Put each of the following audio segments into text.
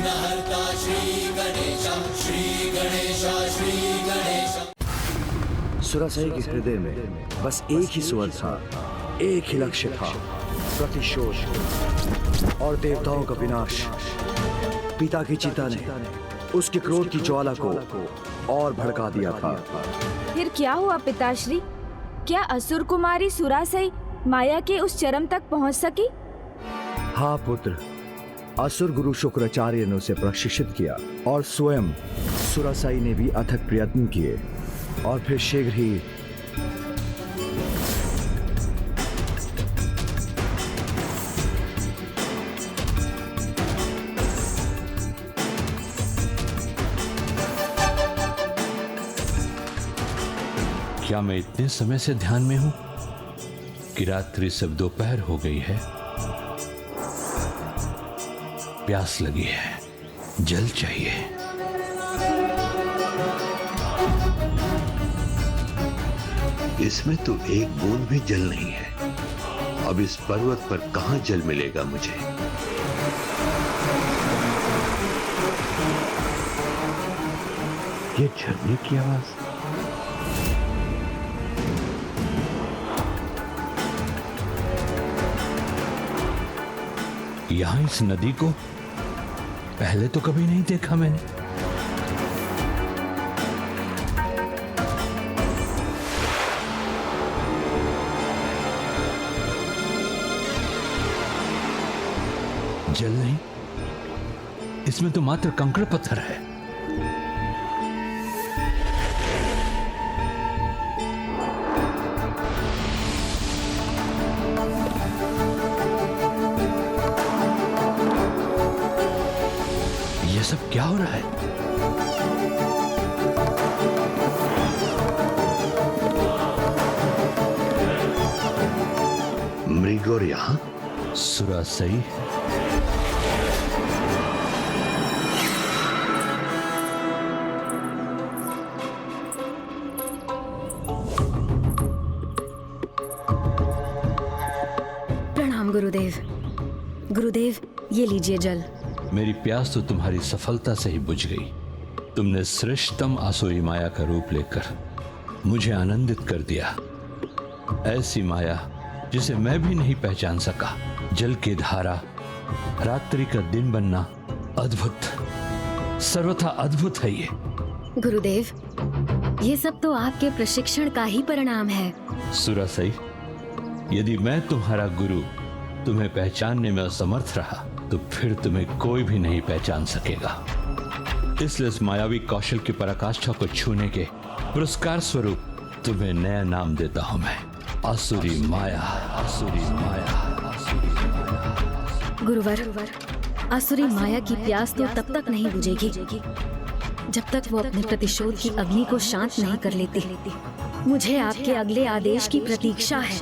विघ्नहर्ता श्री गणेश, श्री गणेश, श्री गणेश। सुरासई के हृदय में बस एक ही स्वर था, एक ही लक्ष्य था, प्रतिशोध और देवताओं का विनाश। पिता की चिता ने उसके क्रोध की ज्वाला को और भड़का दिया था। फिर क्या हुआ पिताश्री? क्या असुर कुमारी सुरासई माया के उस चरम तक पहुंच सकी? हाँ पुत्र, असुर गुरु शुक्राचार्य ने उसे प्रशिक्षित किया और स्वयं सुरासई ने भी अथक प्रयत्न किए और फिर शीघ्र ही क्या मैं इतने समय से ध्यान में हूं कि रात्रि सब दोपहर हो गई है? प्यास लगी है, जल चाहिए। इसमें तो एक बूंद भी जल नहीं है। अब इस पर्वत पर कहां जल मिलेगा मुझे? ये झरने की आवाज। यहां इस नदी को पहले तो कभी नहीं देखा मैंने। जल नहीं, इसमें तो मात्र कंकड़ पत्थर है। ये सब क्या हो रहा है? मृगौर यहां? सुरासई, प्रणाम गुरुदेव। गुरुदेव, ये लीजिए जल। मेरी प्यास तो तुम्हारी सफलता से ही बुझ गई। तुमने श्रेष्ठतम आसुरी माया का रूप लेकर मुझे आनंदित कर दिया। ऐसी माया जिसे मैं भी नहीं पहचान सका। जल की धारा, रात्रि का दिन बनना, अद्भुत, सर्वथा अद्भुत है ये। गुरुदेव, ये सब तो आपके प्रशिक्षण का ही परिणाम है। सुरासई, यदि मैं तुम्हारा गुरु तुम्हें पहचानने में असमर्थ रहा तो फिर तुम्हें कोई भी नहीं पहचान सकेगा। इसलिए इस मायावी कौशल की पराकाष्ठा को छूने के पुरस्कार स्वरूप तुम्हें नया नाम देता हूं मैं, आसुरी माया। आसुरी माया, आसुरी माया। गुरुवर, आसुरी माया की प्यास तो तब तक नहीं बुझेगी जब तक वो अपने प्रतिशोध की अग्नि को शांत नहीं कर लेती। मुझे आपके अगले आदेश की प्रतीक्षा है।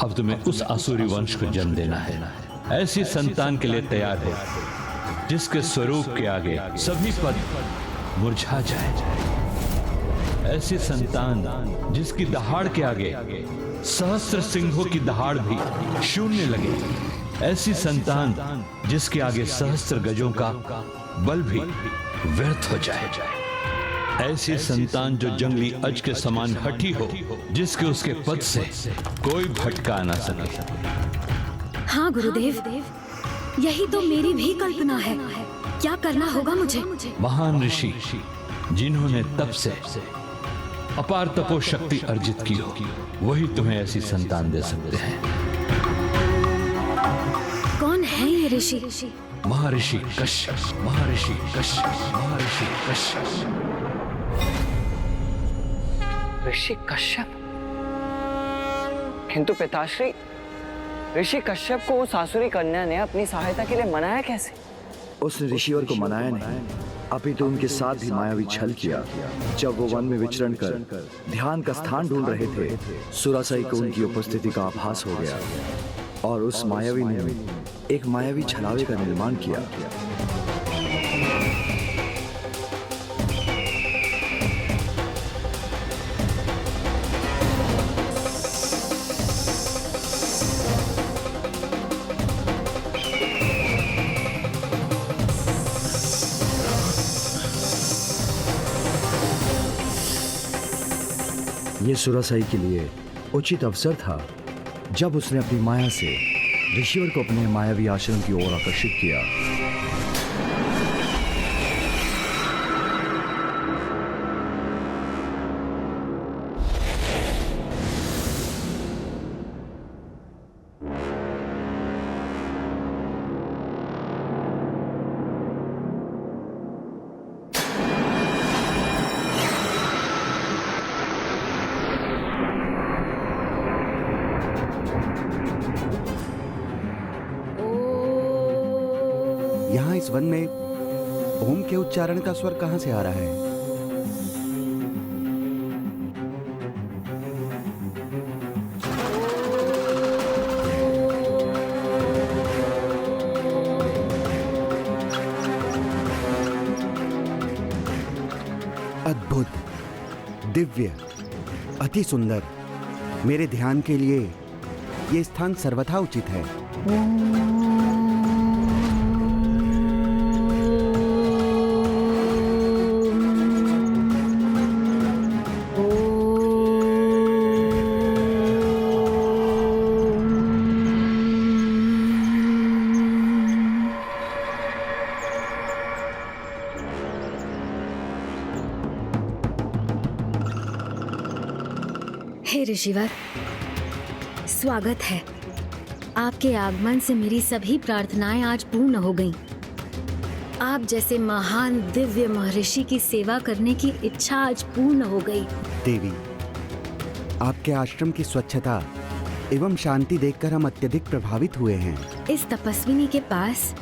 अब तुम्हें उस आसुरी वंश को जन्म देना है। ऐसी संतान के लिए तैयार हो जिसके स्वरूप के आगे सभी पद मुरझा जाए। ऐसी संतान जिसकी दहाड़ के आगे सहस्त्र सिंहों की दहाड़ भी शून्य लगे। ऐसी संतान जिसके आगे सहस्त्र गजों का बल भी व्यर्थ हो जाए। ऐसी संतान जो जंगली अज के समान हठी हो, जिसके उसके पद से कोई भटका ना सके। हाँ गुरुदेव, यही तो मेरी भी कल्पना है। क्या करना होगा मुझे? महान ऋषि जिन्होंने तप से अपार तपो शक्ति अर्जित की हो, वही तुम्हें ऐसी संतान दे सकते हैं। कौन है ये ऋषि? महर्षि कश्यप, महर्षि कश्यप, महर्षि कश्यप। ऋषि कश्यप? किंतु पिताश्री, ऋषि कश्यप को उस आसुरी कन्या ने अपनी सहायता के लिए मनाया कैसे? उसने ऋषिवर को मनाया नहीं, अपितु उनके साथ भी मायावी छल किया। जब वो वन में विचरण कर ध्यान का स्थान ढूंढ रहे थे, सुरासई को उनकी उपस्थिति का आभास हो गया और उस मायावी ने एक मायावी छलावे का निर्माण किया। ये सुरासाई के लिए उचित अवसर था जब उसने अपनी माया से ऋषिवर को अपने मायावी आश्रम की ओर आकर्षित किया। यहाँ इस वन में ओम के उच्चारण का स्वर कहाँ से आ रहा है? अद्भुत, दिव्य, अति सुंदर। मेरे ध्यान के लिए ये स्थान सर्वथा उचित है। हे ऋषिवर, स्वागत है। आपके आगमन से मेरी सभी प्रार्थनाएं आज पूर्ण हो गईं। आप जैसे महान दिव्य महर्षि की सेवा करने की इच्छा आज पूर्ण हो गई। देवी, आपके आश्रम की स्वच्छता एवं शांति देखकर हम अत्यधिक प्रभावित हुए हैं। इस तपस्विनी के पास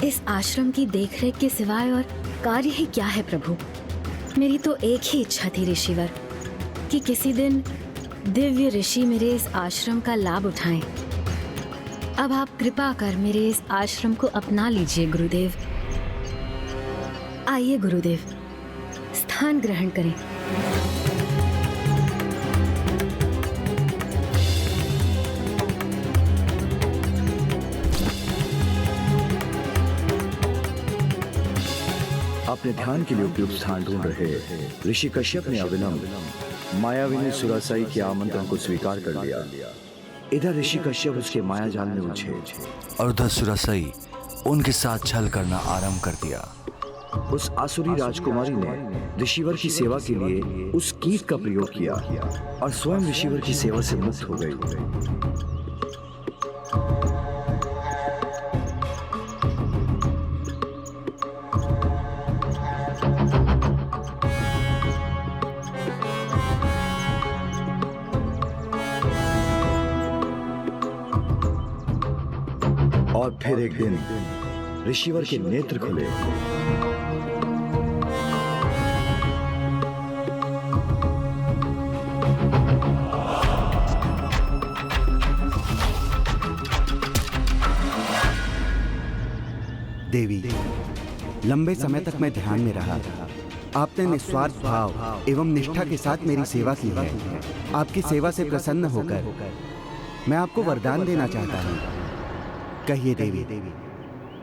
इस आश्रम की देखरेख के सिवाय और कार्य ही क्या है प्रभु? मेरी तो एक ही इच्छा थी ऋषिवर, कि किसी दिन दिव्य ऋषि मेरे इस आश्रम का लाभ उठाएं। अब आप कृपा कर मेरे इस आश्रम को अपना लीजिए गुरुदेव। आइए गुरुदेव, स्थान ग्रहण करें। अपने ध्यान के लिए उपयुक्त स्थान ढूंढ रहे ऋषि कश्यप ने अविलंब मायाविनी सुरासाई के आमंत्रण को स्वीकार कर लिया। इधर ऋषि कश्यप उसके माया जाल में उलझे और उधर सुरासाई उनके साथ छल करना आरंभ कर दिया। उस आसुरी राजकुमारी ने ऋषिवर की सेवा के लिए उस कीट का प्रयोग किया और स्वयं ऋषिवर की सेवा से मुक्त हो गई। और फिर एक दिन ऋषिवर के नेत्र खुले। देवी, लंबे समय तक मैं ध्यान में रहा। आपने निस्वार्थ भाव एवं निष्ठा के साथ मेरी सेवा की है। आपकी सेवा से प्रसन्न होकर मैं आपको वरदान देना चाहता हूँ। कहिए देवी,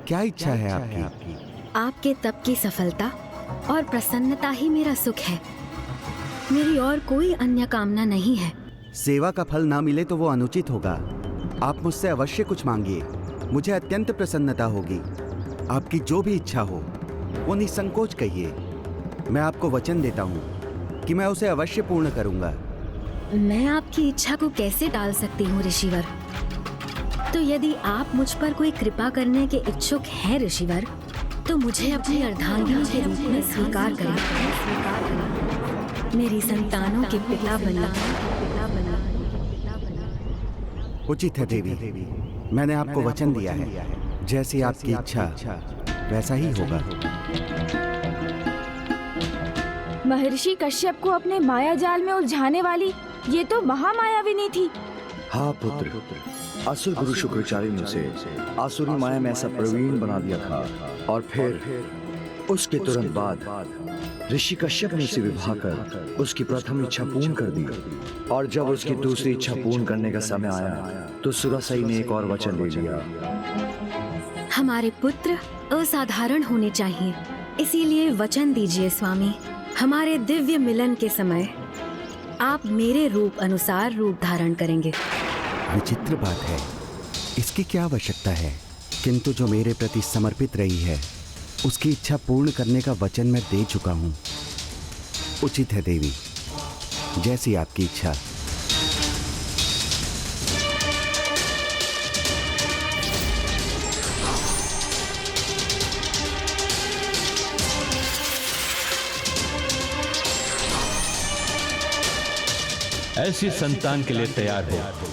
क्या इच्छा है आपकी? आपके तप की सफलता और प्रसन्नता ही मेरा सुख है। मेरी और कोई अन्य कामना नहीं है। सेवा का फल ना मिले तो वो अनुचित होगा। आप मुझसे अवश्य कुछ मांगिए, मुझे अत्यंत प्रसन्नता होगी। आपकी जो भी इच्छा हो वो निसंकोच कहिए। मैं आपको वचन देता हूँ कि मैं उसे अवश्य पूर्ण करूँगा। मैं आपकी इच्छा को कैसे टाल सकती हूँ ऋषिवर? तो यदि आप मुझ पर कोई कृपा करने के इच्छुक हैं ऋषिवर, तो मुझे अपनी अर्धांगिनी के रूप में स्वीकार करें। मेरी संतानों के पिता बनना। उचित है देवी, मैंने आपको वचन दिया है। जैसी आपकी इच्छा वैसा ही होगा। महर्षि कश्यप को अपने माया जाल में उलझाने वाली ये तो महामायाविनी थी। हाँ पुत्र, असुर गुरु शुक्राचार्य ने उसे आसुरी माया में ऐसा प्रवीण बना दिया था। और फिर उसके तुरंत बाद ऋषि कश्यप ने उसे विवाह कर उसकी प्रथम इच्छा पूर्ण कर दी। और जब उसकी दूसरी इच्छा पूर्ण करने का समय आया तो सुरासाई ने एक और वचन ले लिया। हमारे पुत्र असाधारण होने चाहिए, इसीलिए वचन दीजिए स्वामी, हमारे दिव्य मिलन के समय आप मेरे रूप अनुसार रूप धारण करेंगे। विचित्र बात है, इसकी क्या आवश्यकता है? किंतु जो मेरे प्रति समर्पित रही है उसकी इच्छा पूर्ण करने का वचन मैं दे चुका हूं। उचित है देवी, जैसी आपकी इच्छा। ऐसी संतान के लिए तैयार हो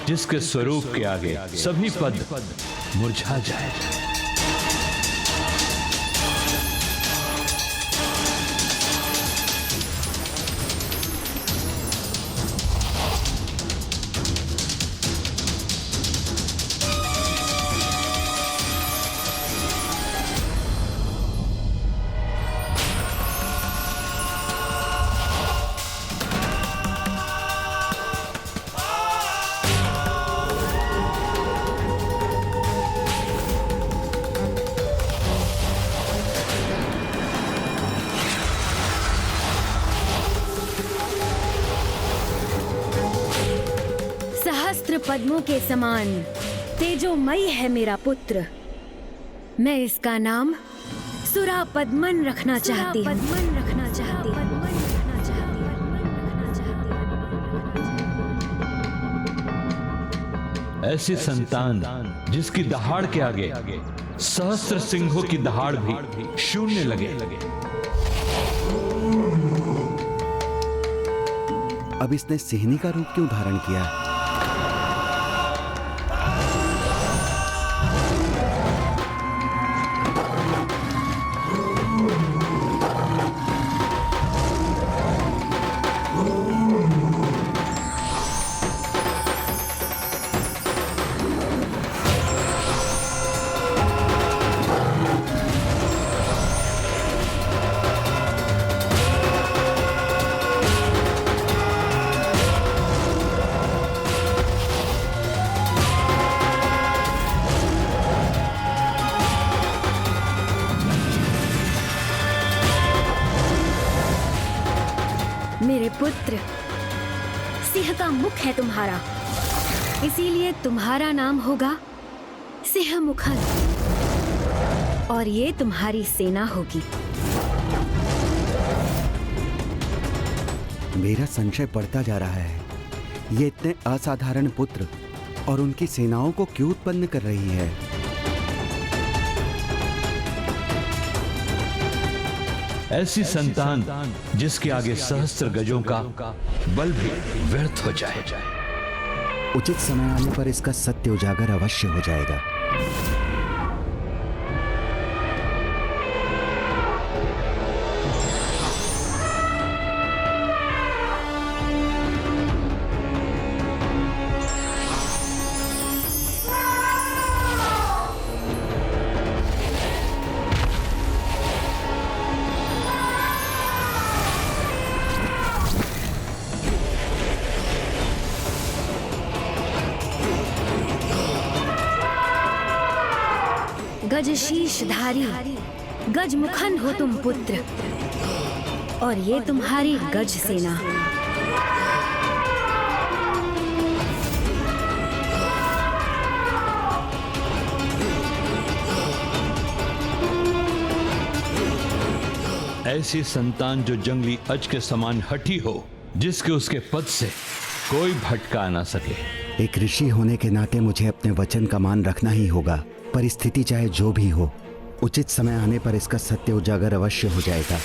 जिसके स्वरूप के आगे सभी पद मुरझा जाए। सहस्त्र पद्मों के समान तेजोमयी है मेरा पुत्र। मैं इसका नाम सुरापद्मन रखना चाहती हूँ। ऐसी संतान जिसकी दहाड़ के आगे सहस्त्र सिंहों की दहाड़ भी शून्य लगे। अब इसने सिंहनी का रूप क्यों धारण किया? मेरे पुत्र, सिंह का मुख है तुम्हारा, इसीलिए तुम्हारा नाम होगा सिंहमुखन और ये तुम्हारी सेना होगी। मेरा संशय बढ़ता जा रहा है। ये इतने असाधारण पुत्र और उनकी सेनाओं को क्यों उत्पन्न कर रही है? ऐसी संतान जिसके आगे सहस्त्र गजों का बल भी व्यर्थ हो जाए। उचित समय आने पर इसका सत्य उजागर अवश्य हो जाएगा। गजशीषधारी गजमुखन हो तुम पुत्र और ये तुम्हारी गज सेना। ऐसी संतान जो जंगली अज के समान हठी हो, जिसके उसके पद से कोई भटका ना सके। एक ऋषि होने के नाते मुझे अपने वचन का मान रखना ही होगा। परिस्थिति चाहे जो भी हो, उचित समय आने पर इसका सत्य उजागर अवश्य हो जाएगा।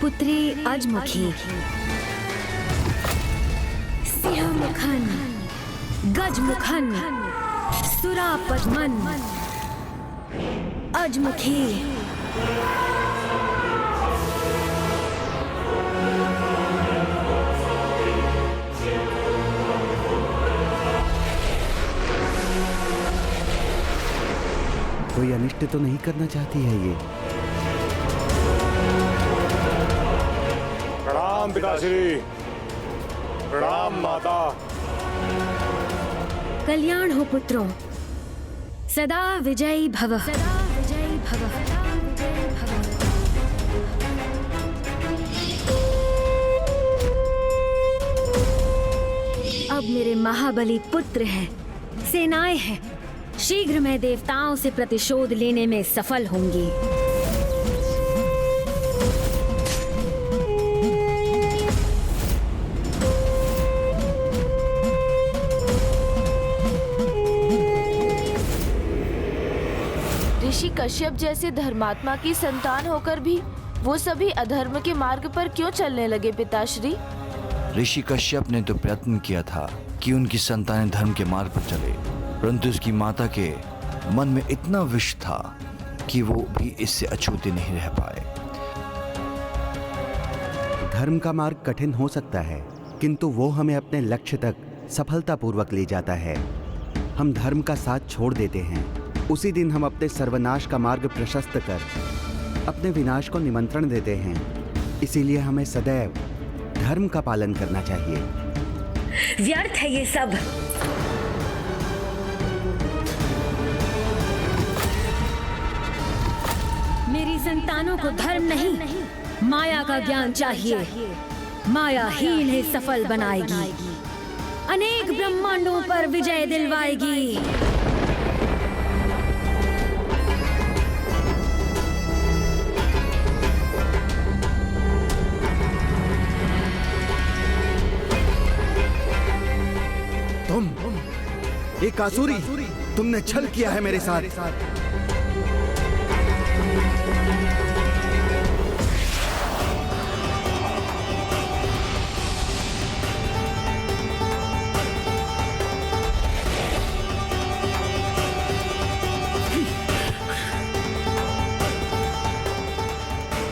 पुत्री अजमुखी, सिंहमुखन, गजमुखन, सुरापद्मन, अजमुखी। कोई कोई अनिष्ट तो नहीं करना चाहती है ये? प्रणाम पिताश्री, प्रणाम माता। कल्याण हो पुत्रों, सदा विजयी भव, सदा विजयी भव, सदा विजयी भव। अब मेरे महाबली पुत्र हैं, सेनाएं हैं। शीघ्र मैं देवताओं से प्रतिशोध लेने में सफल होंगी। ऋषि कश्यप जैसे धर्मात्मा की संतान होकर भी वो सभी अधर्म के मार्ग पर क्यों चलने लगे पिताश्री? ऋषि कश्यप ने तो प्रयत्न किया था कि उनकी संतानें धर्म के मार्ग पर चले, परंतु उसकी माता के मन में इतना विष था कि वो भी इससे अछूते नहीं रह पाए। धर्म का मार्ग कठिन हो सकता है, किंतु वो हमें अपने लक्ष्य तक सफलतापूर्वक ले जाता है। हम धर्म का साथ छोड़ देते हैं, उसी दिन हम अपने सर्वनाश का मार्ग प्रशस्त कर अपने विनाश को निमंत्रण देते हैं। इसीलिए हमें सदैव धर्म का पालन करना चाहिए। व्यर्थ है ये सब। मेरी संतानों को धर्म नहीं, माया का ज्ञान चाहिए। माया ही इन्हें सफल बनाएगी, अनेक ब्रह्मांडों पर विजय दिलवाएगी। तुम एक आसुरी, तुमने छल किया है मेरे साथ।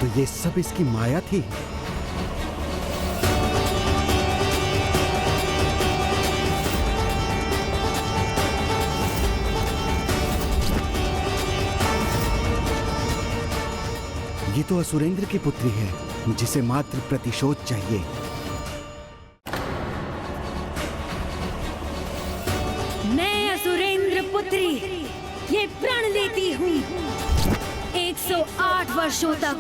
तो ये सब इसकी माया थी। ये तो असुरेंद्र की पुत्री है, जिसे मात्र प्रतिशोध चाहिए। मैं असुरेंद्र पुत्री ये प्रण लेती हूँ, 108 वर्षों तक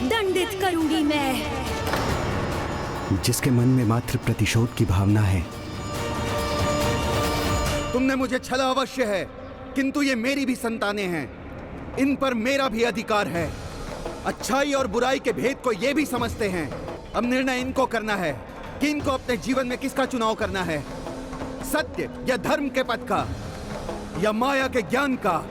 दंडित करूंगी मैं। जिसके मन में मात्र प्रतिशोध की भावना है। तुमने मुझे छला अवश्य है, किंतु ये मेरी भी संतानें हैं, इन पर मेरा भी अधिकार है। अच्छाई और बुराई के भेद को ये भी समझते हैं। अब निर्णय इनको करना है कि इनको अपने जीवन में किसका चुनाव करना है, सत्य या धर्म के पथ का, या माया के ज्ञान का।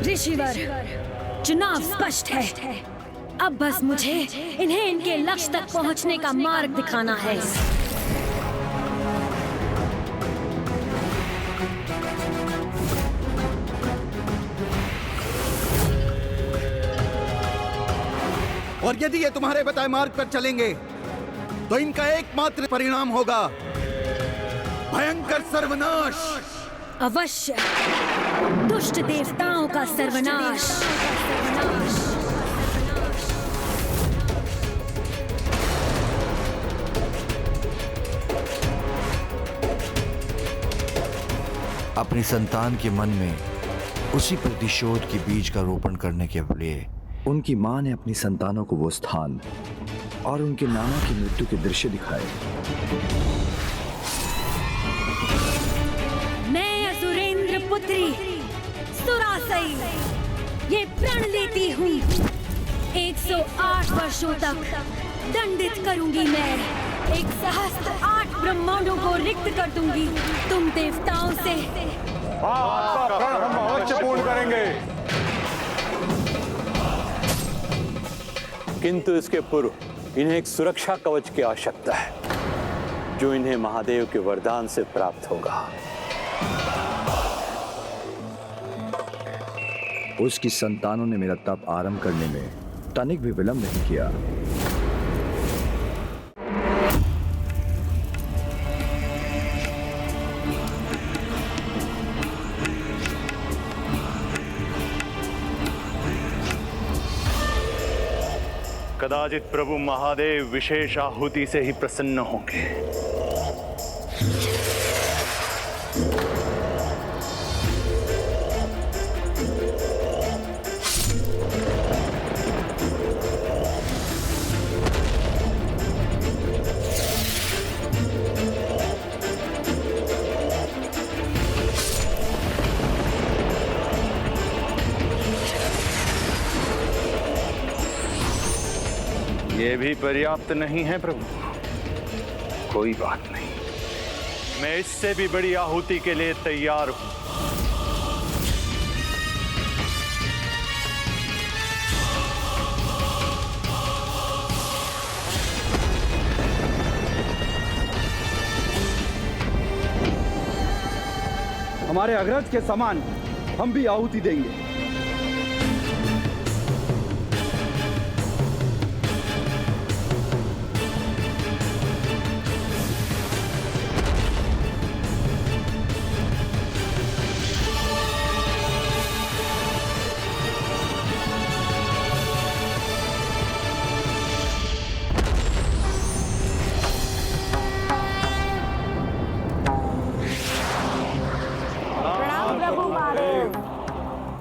ऋषिवर, चुनाव स्पष्ट है। अब बस मुझे इन्हें इनके लक्ष्य तक पहुंचने का मार्ग दिखाना है। और यदि ये तुम्हारे बताए मार्ग पर चलेंगे तो इनका एकमात्र परिणाम होगा भयंकर सर्वनाश। अवश्य, दुष्ट देवताओं का सर्वनाश। अपनी संतान के मन में उसी प्रतिशोध के बीज का रोपण करने के लिए उनकी मां ने अपनी संतानों को वो स्थान और उनके नाना की मृत्यु के दृश्य दिखाए। मैं असुरेंद्र पुत्री सुरासई ये प्रण लेती हूँ 108 वर्षों तक दंडित करूंगी मैं। 108 ब्रह्मांडों को रिक्त कर दूंगी तुम देवताओं से। आपका प्रण हम अवश्य पूर्ण करेंगे। किंतु इसके पूर्व इन्हें एक सुरक्षा कवच की आवश्यकता है, जो इन्हें महादेव के वरदान से प्राप्त होगा। उसकी संतानों ने मेरा तप आरंभ करने में तनिक भी विलंब नहीं किया। कदाचित प्रभु महादेव विशेष आहुति से ही प्रसन्न होंगे। ये भी पर्याप्त नहीं है प्रभु। कोई बात नहीं, मैं इससे भी बड़ी आहुति के लिए तैयार हूं। हमारे अग्रज के समान हम भी आहुति देंगे।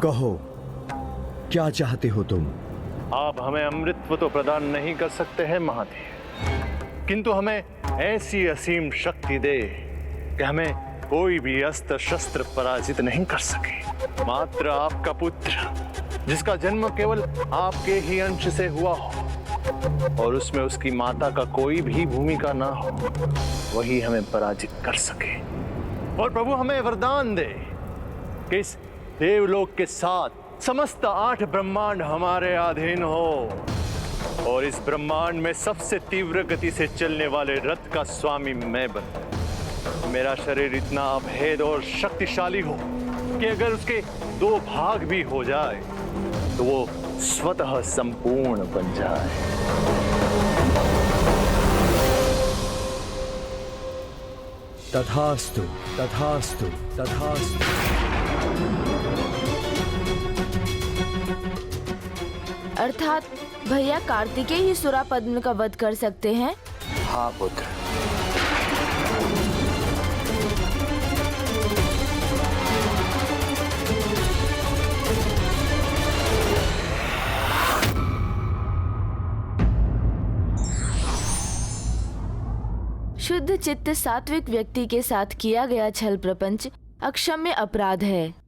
कहो, क्या चाहते हो तुम? आप हमें अमृतत्व तो प्रदान नहीं कर सकते हैं महादेव, किंतु हमें ऐसी असीम शक्ति दे कि हमें कोई भी अस्त्र शस्त्र पराजित नहीं कर सके। मात्र आपका पुत्र, जिसका जन्म केवल आपके ही अंश से हुआ हो और उसमें उसकी माता का कोई भी भूमिका ना हो, वही हमें पराजित कर सके। और प्रभु हमें वरदान दे कि इस देवलोक के साथ समस्त 8 ब्रह्मांड हमारे अधीन हो और इस ब्रह्मांड में सबसे तीव्र गति से चलने वाले रथ का स्वामी मैं बनूं। मेरा शरीर इतना अभेद और शक्तिशाली हो कि अगर उसके 2 भाग भी हो जाए तो वो स्वतः संपूर्ण बन जाए। तथास्तु, तथास्तु, तथास्तु। अर्थात भैया कार्तिकेय ही सुरापद्म का वध कर सकते हैं? हाँ पुत्र। शुद्ध चित्त सात्विक व्यक्ति के साथ किया गया छल प्रपंच अक्षम्य अपराध है।